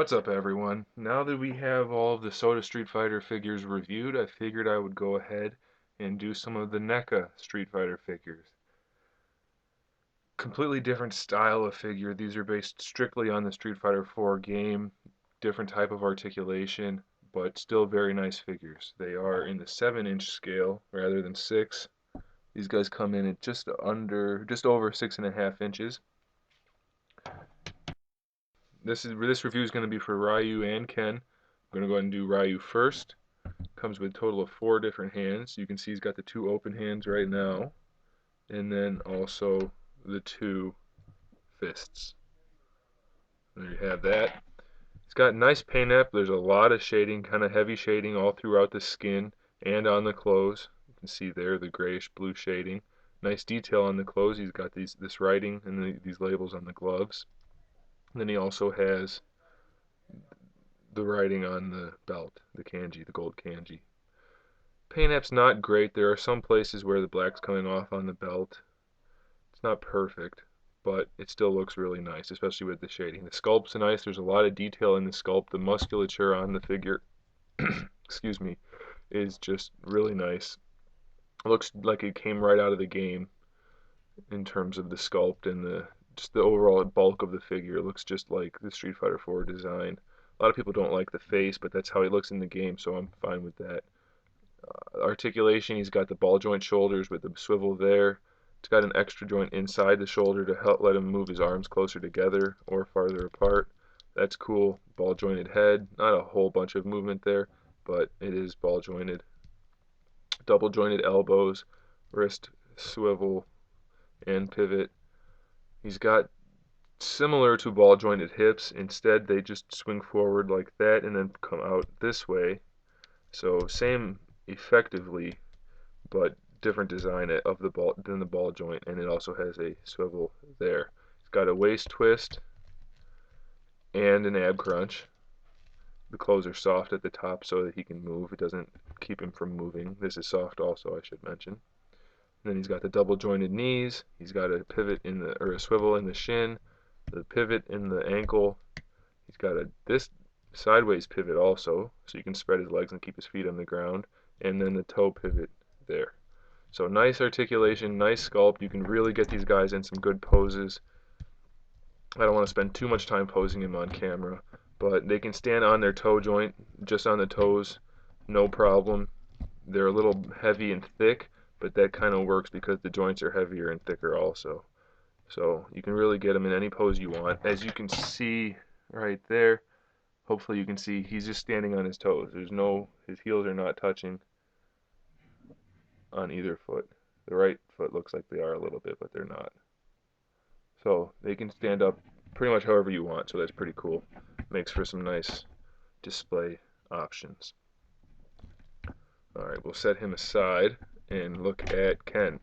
What's up, everyone? Now that we have all of the Soda Street Fighter figures reviewed, I figured I would go ahead and do some of the NECA Street Fighter figures. Completely different style of figure. These are based strictly on the Street Fighter 4 game, different type of articulation, but still very nice figures. They are in the 7-inch scale rather than 6. These guys come in at just over 6.5 inches. This review is going to be for RYU and Ken. I'm going to go ahead and do RYU first. Comes with a total of 4 different hands. You can see he's got the 2 open hands right now, and then also the 2 fists. There you have that. It's got nice paint app. There's a lot of shading, kind of heavy shading all throughout the skin and on the clothes. You can see there the grayish blue shading. Nice detail on the clothes. He's got this writing and these labels on the gloves. And then he also has the writing on the belt, the kanji, the gold kanji. Paint app's not great. There are some places where the black's coming off on the belt. It's not perfect, but it still looks really nice, especially with the shading. The sculpt's nice. There's a lot of detail in the sculpt. The musculature on the figure, excuse me, is just really nice. It looks like it came right out of the game in terms of the sculpt and just the overall bulk of the figure. It looks just like the Street Fighter 4 design. A lot of people don't like the face, but that's how he looks in the game, so I'm fine with that. Articulation, he's got the ball joint shoulders with the swivel there. It's got an extra joint inside the shoulder to help let him move his arms closer together or farther apart. That's cool. Ball jointed head, not a whole bunch of movement there, but it is ball jointed. Double jointed elbows, wrist swivel and pivot. He's got similar to ball jointed hips. Instead, they just swing forward like that and then come out this way. So same effectively, but different design of the ball than the ball joint, and it also has a swivel there. It's got a waist twist and an ab crunch. The clothes are soft at the top so that he can move. It doesn't keep him from moving. This is soft also, I should mention. And then he's got the double jointed knees. He's got a pivot or a swivel in the shin, the pivot in the ankle. He's got this sideways pivot also, so you can spread his legs and keep his feet on the ground, and then the toe pivot there. So nice articulation, nice sculpt. You can really get these guys in some good poses. I don't want to spend too much time posing them on camera, but they can stand on their toe joint, just on the toes, no problem. They're a little heavy and thick, but that kind of works because the joints are heavier and thicker also. So you can really get them in any pose you want. As you can see right there, hopefully you can see he's just standing on his toes. His heels are not touching on either foot. The right foot looks like they are a little bit, but they're not. So they can stand up pretty much however you want, so that's pretty cool. Makes for some nice display options. Alright, we'll set him aside and look at Ken.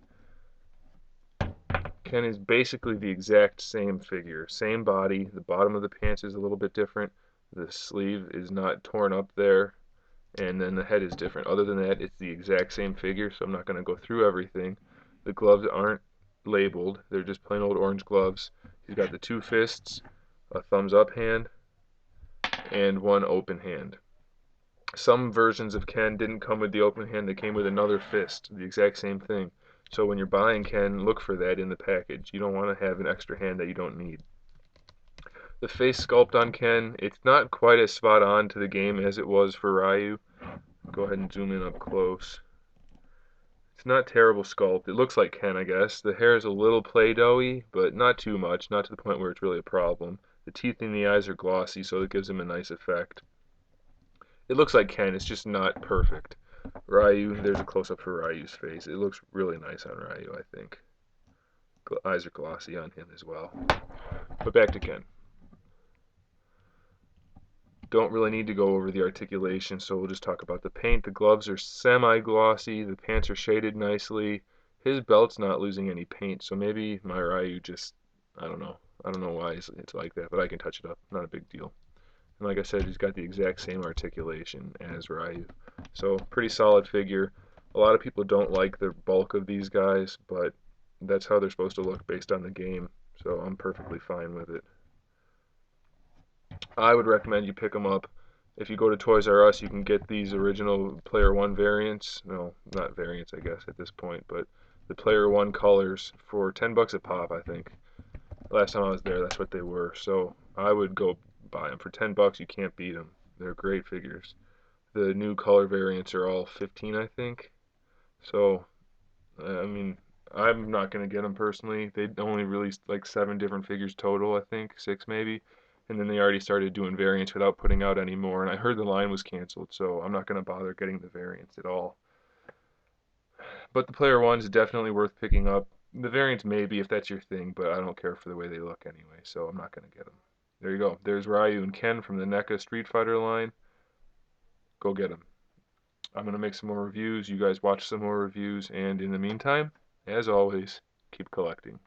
Ken is basically the exact same figure, same body. The bottom of the pants is a little bit different. The sleeve is not torn up there, and then the head is different. Other than that, it's the exact same figure, so I'm not going to go through everything. The gloves aren't labeled. They're just plain old orange gloves. He's got the 2 fists, a thumbs up hand, and 1 open hand. Some versions of Ken didn't come with the open hand. They came with another fist, the exact same thing. So when you're buying Ken, look for that in the package. You don't want to have an extra hand that you don't need. The face sculpt on Ken, it's not quite as spot on to the game as it was for RYU. Go ahead and zoom in up close. It's not terrible sculpt. It looks like Ken, I guess. The hair is a little play-doughy, but not too much, not to the point where it's really a problem. The teeth in the eyes are glossy, so it gives him a nice effect. It looks like Ken, it's just not perfect. RYU, there's a close-up for RYU's face. It looks really nice on RYU, I think. Eyes are glossy on him as well. But back to Ken. Don't really need to go over the articulation, so we'll just talk about the paint. The gloves are semi-glossy. The pants are shaded nicely. His belt's not losing any paint, so maybe my RYU just, I don't know. I don't know why it's like that, but I can touch it up. Not a big deal. And like I said, he's got the exact same articulation as RYU. So pretty solid figure. A lot of people don't like the bulk of these guys, but that's how they're supposed to look based on the game. So I'm perfectly fine with it. I would recommend you pick them up. If you go to Toys R Us, you can get these original Player One variants. No, not variants, I guess, at this point, but the Player One colors for $10 a pop, I think. Last time I was there, that's what they were. So I would go buy them for $10. You can't beat them. They're great figures. The new color variants are all 15, I think. So I mean, I'm not gonna get them personally. They only released like 7 different figures total, I think, 6 maybe. And then they already started doing variants without putting out any more. And I heard the line was canceled, so I'm not gonna bother getting the variants at all. But the player one's definitely worth picking up. The variants maybe if that's your thing, but I don't care for the way they look anyway, so I'm not gonna get them. There you go. There's Ryu and Ken from the NECA Street Fighter line. Go get them. I'm gonna make some more reviews. You guys watch some more reviews, and in the meantime, as always, keep collecting.